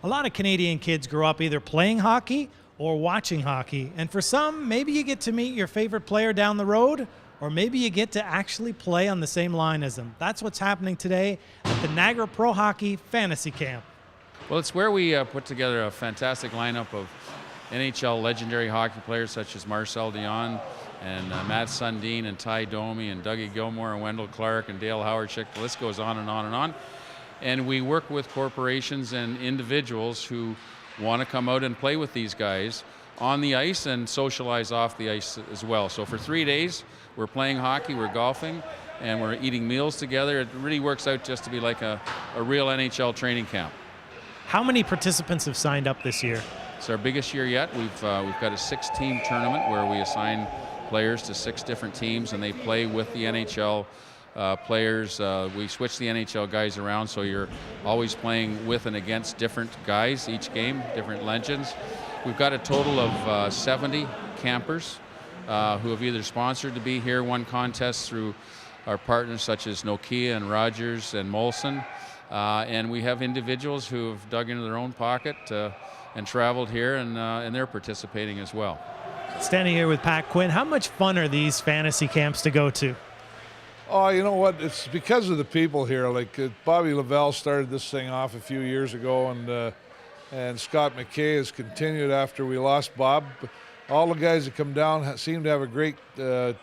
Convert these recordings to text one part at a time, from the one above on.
A lot of Canadian kids grow up either playing hockey or watching hockey. And for some, maybe you get to meet your favorite player down the road, or maybe you get to actually play on the same line as them. That's what's happening today at the Niagara Pro Hockey Fantasy Camp. Well, it's where we put together a fantastic lineup of NHL legendary hockey players such as Marcel Dion and Matt Sundin and Ty Domi and Dougie Gilmore and Wendell Clark and Dale Howard-Chick. The list goes on and on and on. And we work with corporations and individuals who want to come out and play with these guys on the ice and socialize off the ice as well. So for 3 days, we're playing hockey, we're golfing, and we're eating meals together. It really works out just to be like a real NHL training camp. How many participants have signed up this year? It's our biggest year yet. We've got a 6-team tournament where we assign players to 6 different teams and they play with the NHL players. We switch the NHL guys around, so you're always playing with and against different guys each game, different legends. We've got a total of 70 campers who have either sponsored to be here, won contests through our partners such as Nokia and Rogers and Molson. And we have individuals who have dug into their own pocket and traveled here, and they're participating as well. Standing here with Pat Quinn, how much fun are these fantasy camps to go to? Oh, you know what? It's because of the people here. Like Bobby Lavelle started this thing off a few years ago, and Scott McKay has continued after we lost Bob. All the guys that come down seem to have a great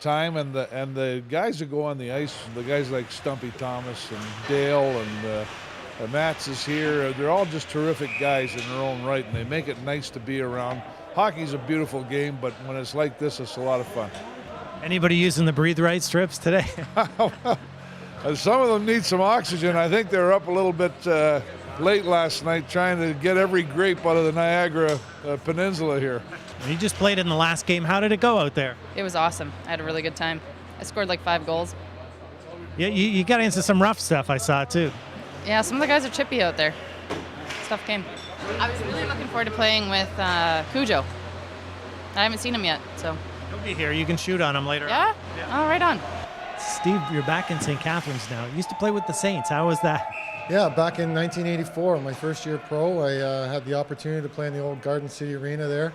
time, and the guys that go on the ice, the guys like Stumpy Thomas and Dale and Mats is here. They're all just terrific guys in their own right, and they make it nice to be around. Hockey's a beautiful game, but when it's like this, it's a lot of fun. Anybody using the Breathe Right strips today? Some of them need some oxygen. I think they were up a little bit late last night trying to get every grape out of the Niagara Peninsula here. You just played in the last game. How did it go out there? It was awesome. I had a really good time. I scored like 5 goals. Yeah, you got into some rough stuff, I saw too. Yeah, some of the guys are chippy out there. Stuff came. I was really looking forward to playing with Cujo. I haven't seen him yet, so. He'll be here. You can shoot on him later. Yeah? Oh, right on. Steve, you're back in St. Catharines now. You used to play with the Saints. How was that? Yeah, back in 1984, my first year pro, I had the opportunity to play in the old Garden City Arena there.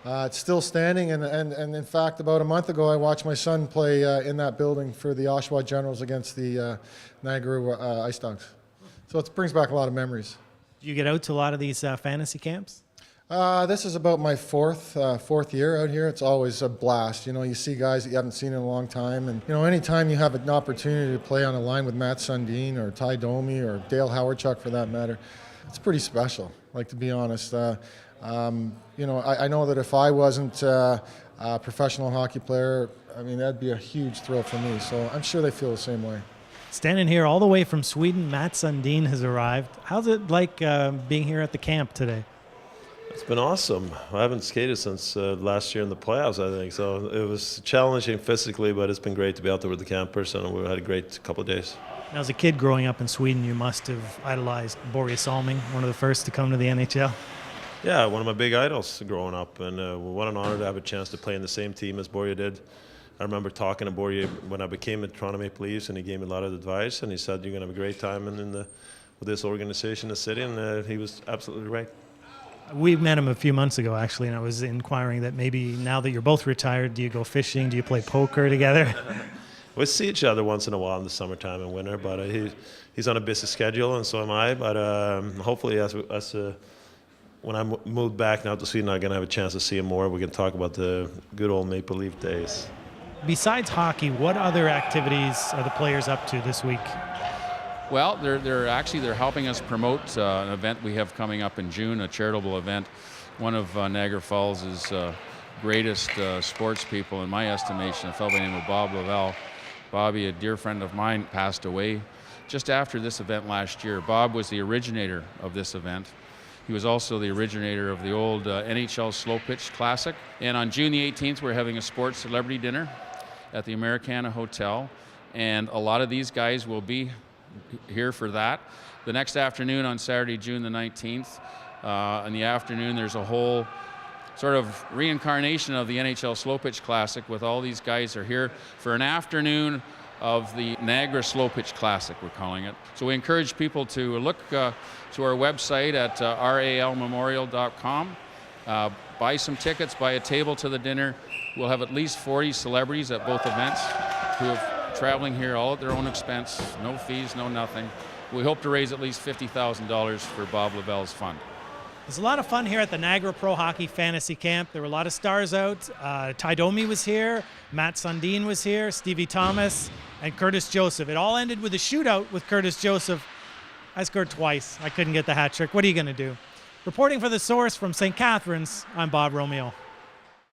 It's still standing, and in fact, about a month ago, I watched my son play in that building for the Oshawa Generals against the Niagara Ice Dogs. So it brings back a lot of memories. Do you get out to a lot of these fantasy camps? This is about my fourth year out here. It's always a blast. You know, you see guys that you haven't seen in a long time, and you know, anytime you have an opportunity to play on a line with Matt Sundin or Ty Domi or Dale Howard-Chuck for that matter, it's pretty special. Like, to be honest, you know, I know that if I wasn't a professional hockey player, I mean, that'd be a huge thrill for me. So I'm sure they feel the same way. Standing here all the way from Sweden, Matt Sundin has arrived. How's it like being here at the camp today? It's been awesome. I haven't skated since last year in the playoffs, I think. So it was challenging physically, but it's been great to be out there with the campers, and we had a great couple of days. Now, as a kid growing up in Sweden, you must have idolized Börje Salming, one of the first to come to the NHL. Yeah, one of my big idols growing up, and what an honor to have a chance to play in the same team as Börje did. I remember talking to Börje when I became a Toronto Maple Leafs, and he gave me a lot of advice, and he said, you're going to have a great time with this organization, the city, and he was absolutely right. We met him a few months ago, actually, and I was inquiring that maybe now that you're both retired, do you go fishing? Do you play poker together? We see each other once in a while in the summertime and winter, but he's on a busy schedule, and so am I. But hopefully, when I move back now to Sweden, I'm going to have a chance to see him more. We can talk about the good old Maple Leaf days. Besides hockey, what other activities are the players up to this week? Well, they're helping us promote an event we have coming up in June, a charitable event. One of Niagara Falls' greatest sports people, in my estimation, a fellow by the name of Bob Lavelle. Bobby, a dear friend of mine, passed away just after this event last year. Bob was the originator of this event. He was also the originator of the old NHL Slow Pitch Classic. And on June the 18th, we're having a sports celebrity dinner at the Americana Hotel. And a lot of these guys will be here for that. The next afternoon on Saturday, June the 19th, in the afternoon, there's a whole sort of reincarnation of the NHL Slow Pitch Classic with all these guys are here for an afternoon of the Niagara Slow Pitch Classic, we're calling it. So we encourage people to look to our website at ralmemorial.com, buy some tickets, buy a table to the dinner. We'll have at least 40 celebrities at both events who are traveling here all at their own expense, no fees, no nothing. We hope to raise at least $50,000 for Bob Lavell's fund. There's a lot of fun here at the Niagara Pro Hockey Fantasy Camp. There were a lot of stars out. Ty Domi was here, Matt Sundin was here, Stevie Thomas, and Curtis Joseph. It all ended with a shootout with Curtis Joseph. I scored twice. I couldn't get the hat trick. What are you going to do? Reporting for The Source from St. Catharines, I'm Bob Romeo.